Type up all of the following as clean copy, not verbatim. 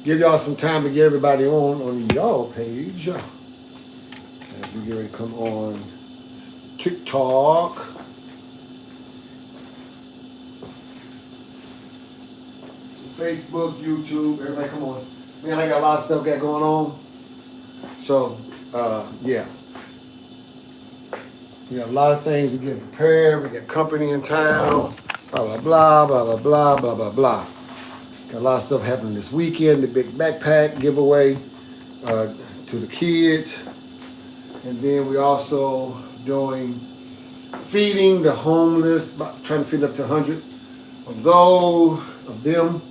give y'all some time to get everybody on y'all page. As we get ready to come on TikTok. Facebook, YouTube, everybody come on. Man, I got a lot of stuff going on. So, yeah. We got a lot of things. We get prepared. We got company in town. Blah, blah, blah, blah, blah, blah, blah, blah, blah. Got a lot of stuff happening this weekend. The big backpack giveaway to the kids. And then we also doing feeding the homeless, trying to feed up to 100 of those, of them.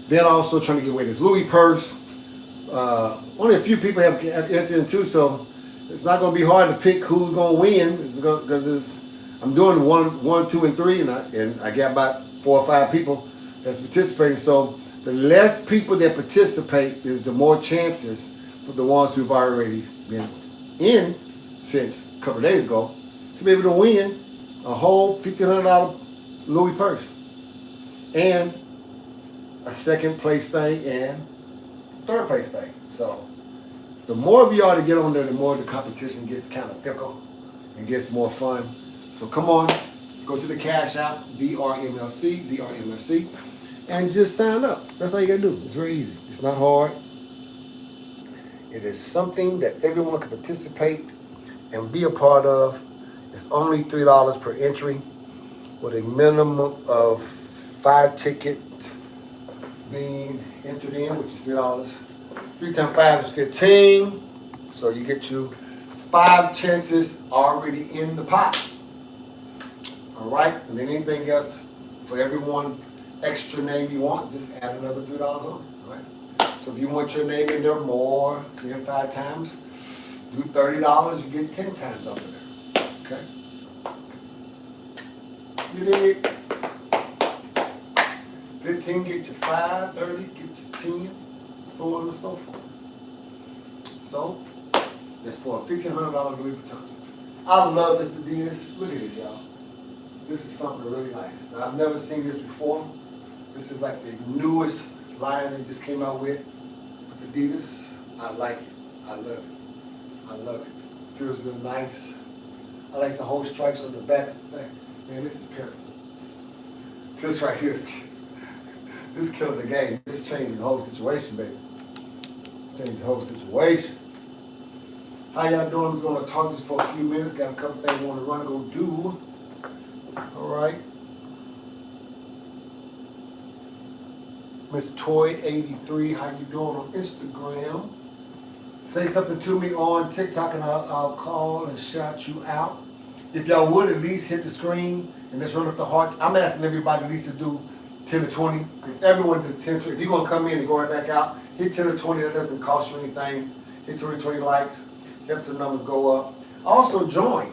Then also trying to give away this Louis purse. Only a few people have entered into, so it's not going to be hard to pick who's going to win because I'm doing one, 2, and 3, and I got about 4 or 5 people that's participating. So the less people that participate is the more chances for the ones who've already been in since a couple of days ago to be able to win a whole $1,500 Louis purse and a second place thing and third place thing. So the more of y'all to get on there, the more the competition gets kind of thicker and gets more fun. So come on, go to the Cash App, DRMLC, and just sign up. That's all you gotta do. It's very easy. It's not hard. It is something that everyone can participate and be a part of. It's only $3 per entry with a minimum of 5 tickets being entered in, which is $3. 3 times 5 is 15. So you get you 5 chances already in the pot. All right, and then anything else for everyone extra name you want, just add another $3 on. All right. So if you want your name in there more than 5 times, do $30, you get 10 times off of there. Okay. You dig? 15 get you 5, 30 get you 10, so on and so forth. So that's for a $1,500 Louis Vuitton. I love this Adidas. Look at this, y'all. This is something really nice. Now, I've never seen this before. This is like the newest line they just came out with Adidas. I like it. I love it. I love it. Feels real nice. I like the whole stripes on the back. Man, this is perfect. This right here is killing the game. This changing the whole situation, baby. It's changing the whole situation. How y'all doing? I'm just going to talk just for a few minutes. Got a couple things I want to run and go do. All right. Miss Toy83, how you doing on Instagram? Say something to me on TikTok and I'll call and shout you out. If y'all would at least hit the screen and let's run up the hearts. I'm asking everybody at least to do 10 to 20. If everyone does 10 to 20, if you're going to come in and go right back out, hit 10 to 20. That doesn't cost you anything. Hit 20 likes. Helps the numbers go up. Also join.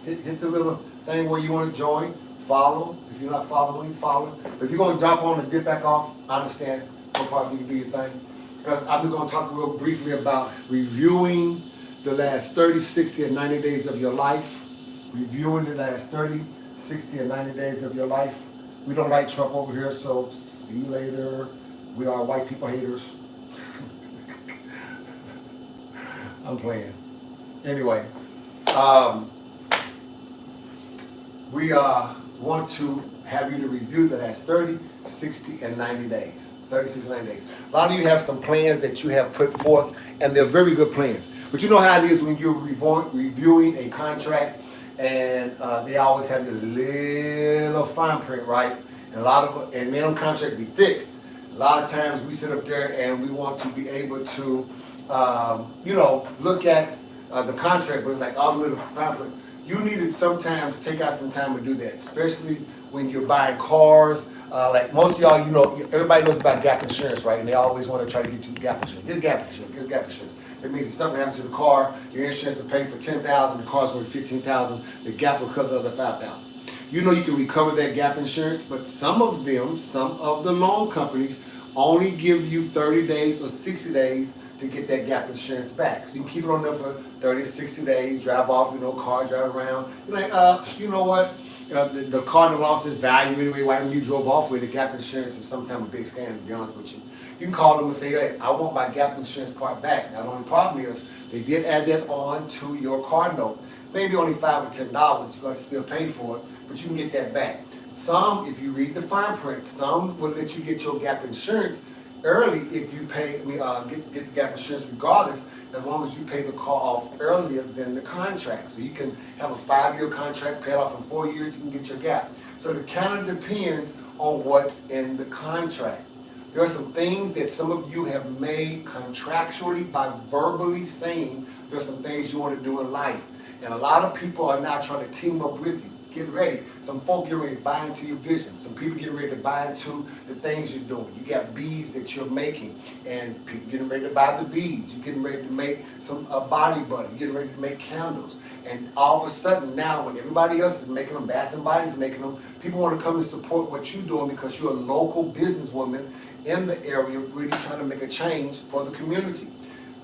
Hit the little thing where you want to join. Follow. If you're not following, follow. But if you're going to jump on and dip back off, I understand. No problem. You can do your thing. Because I'm just going to talk real briefly about reviewing the last 30, 60, and 90 days of your life. Reviewing the last 30, 60, and 90 days of your life. We don't like Trump over here, so see you later. We are white people haters. I'm playing. Anyway, we want to have you to review the last 30, 60, and 90 days. 30, 60, 90 days. A lot of you have some plans that you have put forth, and they're very good plans. But you know how it is when you're reviewing a contract, and they always have the little fine print, right? And them contracts be thick. A lot of times we sit up there and we want to be able to, look at the contract, but it's like all the little fine print. You need to sometimes take out some time to do that, especially when you're buying cars. Like most of y'all, everybody knows about gap insurance, right? And they always want to try to get you gap insurance. Get gap insurance. It means if something happens to the car, your insurance will pay for $10,000, the car's worth $15,000, the gap will cover the other $5,000. You know you can recover that gap insurance, but some of the loan companies only give you 30 days or 60 days to get that gap insurance back. So you can keep it on there for 30, 60 days, drive off, car, drive around. You're like, you know what? The car lost its value anyway. Why when you drove off with it? Gap insurance is sometimes a big scam, to be honest with you. You can call them and say, hey, I want my gap insurance part back. Now, the only problem is they did add that on to your car note. Maybe only $5 or $10. You're going to still pay for it, but you can get that back. Some, if you read the fine print, some will let you get your gap insurance early if you pay, get the gap insurance regardless, as long as you pay the car off earlier than the contract. So you can have a 5-year contract, pay it off in 4 years, you can get your gap. So it kind of depends on what's in the contract. There are some things that some of you have made contractually by verbally saying there's some things you want to do in life. And a lot of people are now trying to team up with you. Get ready. Some folk get ready to buy into your vision. Some people get ready to buy into the things you're doing. You got beads that you're making, and people getting ready to buy the beads. You're getting ready to make some body butter. You're getting ready to make candles. And all of a sudden now, when everybody else is making them, Bath and Body's making them, people want to come and support what you're doing because you're a local businesswoman in the area really trying to make a change for the community.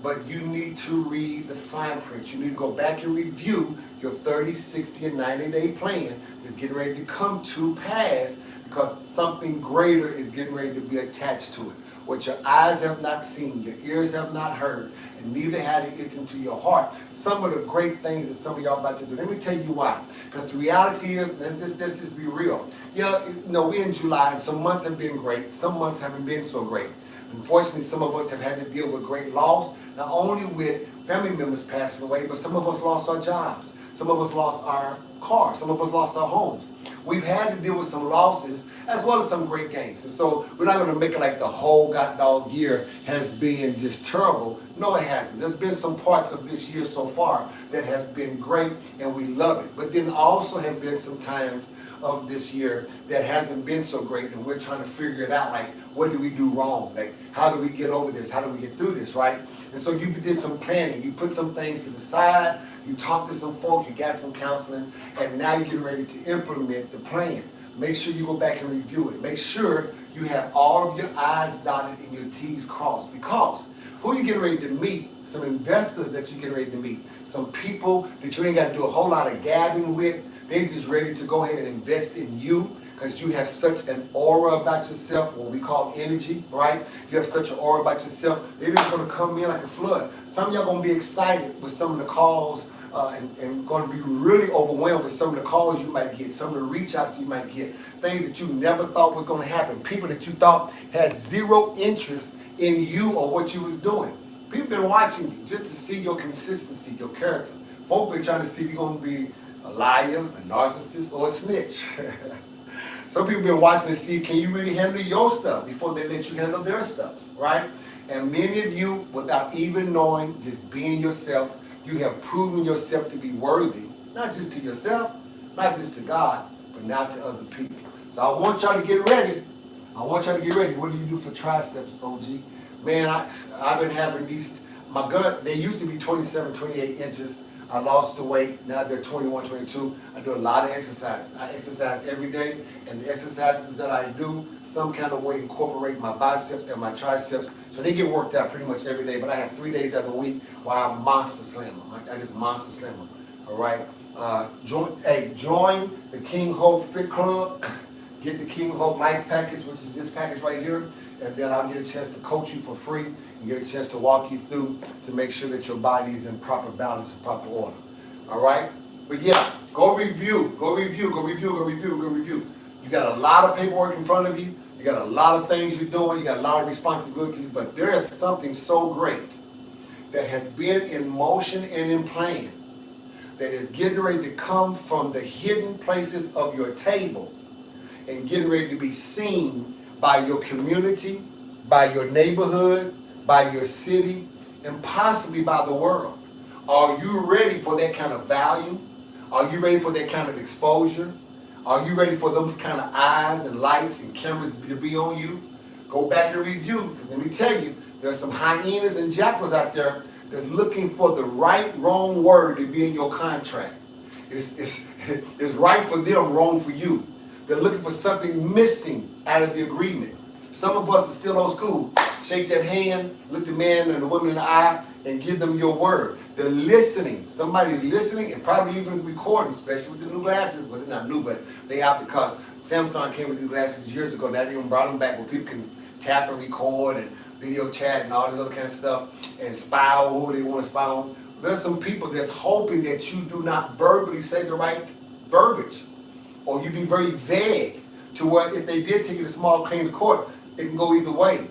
But you need to read the fine print. You need to go back and review your 30, 60, and 90-day plan that's getting ready to come to pass because something greater is getting ready to be attached to it. What your eyes have not seen, your ears have not heard, and neither had it entered into your heart. Some of the great things that some of y'all about to do. Let me tell you why. Because the reality is, and let's just be real. We're in July, and some months have been great. Some months haven't been so great. Unfortunately, some of us have had to deal with great loss, not only with family members passing away, but some of us lost our jobs. Some of us lost our cars. Some of us lost our homes. We've had to deal with some losses as well as some great gains. And so we're not going to make it like the whole god dog year has been just terrible. No, it hasn't. There's been some parts of this year so far that has been great, and we love it. But then also have been some times of this year that hasn't been so great, and we're trying to figure it out, like, what do we do wrong? Like, how do we get over this? How do we get through this, right? And so you did some planning. You put some things to the side. You talked to some folk. You got some counseling. And now you're getting ready to implement the plan. Make sure you go back and review it. Make sure you have all of your I's dotted and your T's crossed. Because who are you getting ready to meet? Some investors that you're getting ready to meet. Some people that you ain't got to do a whole lot of gabbing with. They're just ready to go ahead and invest in you because you have such an aura about yourself, what we call energy, right? You have such an aura about yourself. They're just going to come in like a flood. Some of y'all going to be excited with some of the calls and going to be really overwhelmed with some of the calls you might get, some of the reach outs you might get, things that you never thought was going to happen, people that you thought had zero interest in you or what you was doing. People been watching you just to see your consistency, your character. Folk been trying to see if you're going to be a liar, a narcissist, or a snitch. Some people been watching to see, can you really handle your stuff before they let you handle their stuff, right? And many of you, without even knowing, just being yourself, you have proven yourself to be worthy, not just to yourself, not just to God, but now to other people. So I want y'all to get ready. I want y'all to get ready. What do you do for triceps, OG? Man, I've been having these, my gut, they used to be 27, 28 inches. I lost the weight. Now they're 21, 22. I do a lot of exercise. I exercise every day, and the exercises that I do, some kind of way incorporate my biceps and my triceps. So they get worked out pretty much every day, but I have 3 days out of the week where I monster slam them. I just monster slam them. All right? Join the King Hulk Fit Club. Get the King Hulk Life Package, which is this package right here, and then I'll get a chance to coach you for free and get a chance to walk you through to make sure that your body is in proper balance and proper order. All right? But yeah, go review. You got a lot of paperwork in front of you. You got a lot of things you're doing. You got a lot of responsibilities, but there is something so great that has been in motion and in plan that is getting ready to come from the hidden places of your table and getting ready to be seen by your community, by your neighborhood, by your city, and possibly by the world. Are you ready for that kind of value? Are you ready for that kind of exposure? Are you ready for those kind of eyes and lights and cameras to be on you? Go back and review, because let me tell you, there's some hyenas and jackals out there that's looking for the right, wrong word to be in your contract. It's right for them, wrong for you. They're looking for something missing out of the agreement. Some of us are still old school. Shake that hand, look the man and the woman in the eye, and give them your word. They're listening. Somebody's listening and probably even recording, especially with the new glasses. Well, they're not new, but they out because Samsung came with new glasses years ago. Now they even brought them back where people can tap and record and video chat and all this other kind of stuff, and spy on who they want to spy on. There's some people that's hoping that you do not verbally say the right verbiage, or you be very vague to where if they did take you to small claims court, it can go either way.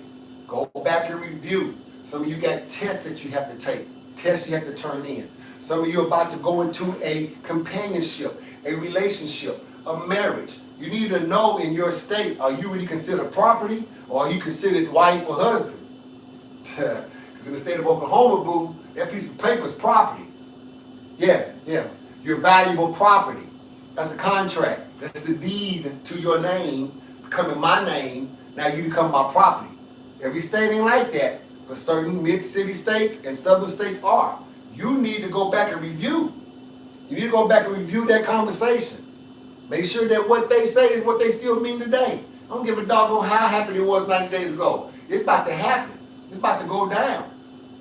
Go back and review. Some of you got tests that you have to take, tests you have to turn in. Some of you are about to go into a companionship, a relationship, a marriage. You need to know in your state, are you really considered property, or are you considered wife or husband? Because in the state of Oklahoma, boo, that piece of paper is property. Yeah. You're valuable property. That's a contract. That's a deed to your name, becoming my name. Now you become my property. Every state ain't like that, but certain mid-city states and southern states are. You need to go back and review. You need to go back and review that conversation. Make sure that what they say is what they still mean today. I don't give a doggone how happy it was 90 days ago. It's about to happen. It's about to go down.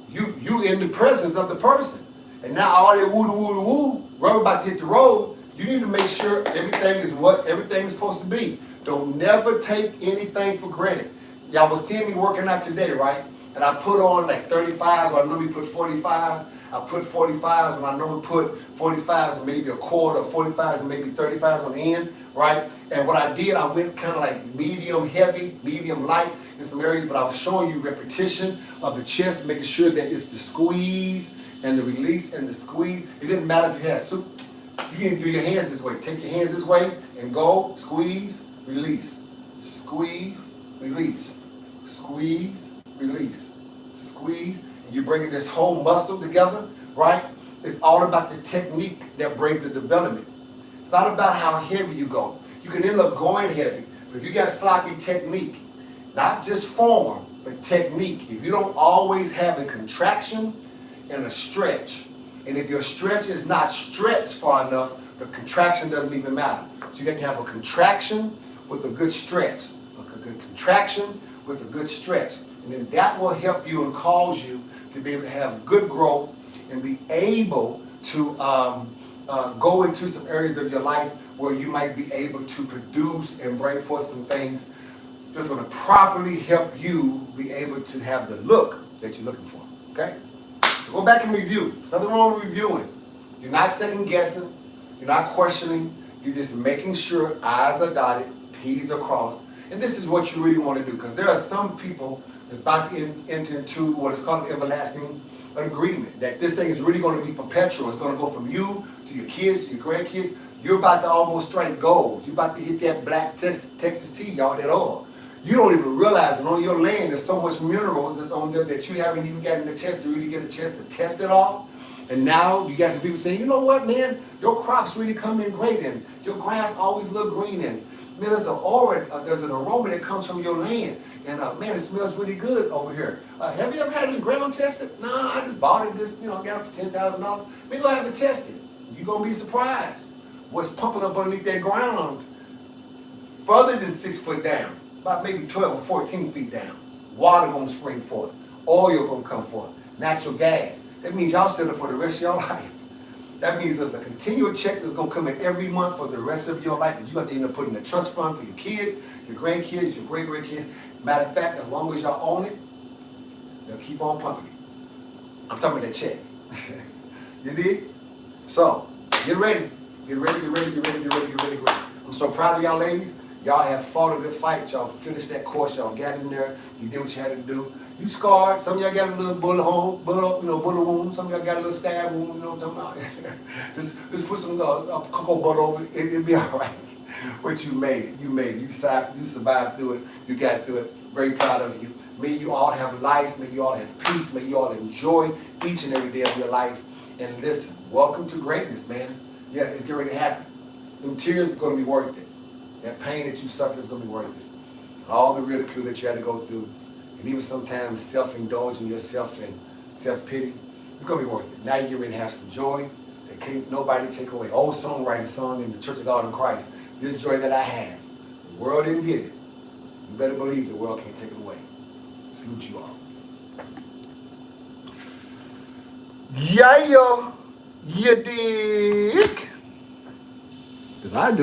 You in the presence of the person. And now all that woo, rubber about to hit the road. You need to make sure everything is what everything is supposed to be. Don't never take anything for granted. Y'all was seeing me working out today, right? And I put on like 35s, or I normally put 45s. I put 45s when I normally put 45s and maybe a quarter, 45s and maybe 35s on the end, right? And what I did, I went kind of like medium heavy, medium light in some areas, but I was showing you repetition of the chest, making sure that it's the squeeze and the release and the squeeze. It didn't matter if you had soup. You can do your hands this way. Take your hands this way and go, squeeze, release, squeeze, release, squeeze, release, squeeze. And you're bringing this whole muscle together, right? It's all about the technique that brings the development. It's not about how heavy you go. You can end up going heavy, but if you got sloppy technique, not just form, but technique. If you don't always have a contraction and a stretch, and if your stretch is not stretched far enough, the contraction doesn't even matter. So you have to have a contraction with a good stretch, a good contraction with a good stretch. And then that will help you and cause you to be able to have good growth and be able to go into some areas of your life where you might be able to produce and bring forth some things that's going to properly help you be able to have the look that you're looking for. Okay? So go back and review. There's nothing wrong with reviewing. You're not second guessing. You're not questioning. You're just making sure I's are dotted, T's are crossed. And this is what you really want to do, because there are some people that's about to enter into what is called an everlasting agreement, that this thing is really going to be perpetual. It's going to go from you to your kids, to your grandkids. You're about to almost strike gold. You're about to hit that black Texas tea, y'all, that oil. You don't even realize it. On your land, there's so much minerals that's on there that you haven't even gotten the chance to really get a chance to test it all. And now you got some people saying, you know what, man, your crops really come in great, and your grass always look green, and man, there's an aura, there's an aroma that comes from your land, and man, it smells really good over here. Have you ever had it ground tested? Nah, I just bought it, just got it for $10,000. Maybe go have it tested. You're gonna be surprised what's pumping up underneath that ground, further than 6 foot down, about maybe 12 or 14 feet down. Water gonna spring forth, oil gonna come forth, natural gas. That means y'all set up for the rest of your life. That means there's a continual check that's going to come in every month for the rest of your life that you have to end up putting in a trust fund for your kids, your grandkids, your great-grandkids. Matter of fact, as long as y'all own it, they'll keep on pumping it. I'm talking about that check. You dig? So, get ready. Get ready, get ready, get ready, get ready, get ready, get ready. I'm so proud of y'all ladies. Y'all have fought a good fight. Y'all finished that course. Y'all got in there. You did what you had to do. You scarred. Some of y'all got a little bullet wound. Some of y'all got a little stab wound. You know what I'm talking about? just put some cocoa butter over it. It'll be all right. But you made it. You made it. You survived through it. You got through it. Very proud of you. May you all have life. May you all have peace. May you all enjoy each and every day of your life. And listen, welcome to greatness, man. Yeah, it's getting ready to happen. Them tears are going to be worth it. That pain that you suffer is going to be worth it. All the ridicule that you had to go through, and even sometimes self-indulging yourself and self-pity, it's going to be worth it. Now you get ready to have some joy that can't nobody take away. Old songwriter song in the Church of God in Christ, this joy that I have, the world didn't give it. You better believe the world can't take it away. Salute you all. Yeah, you dig? Because I do.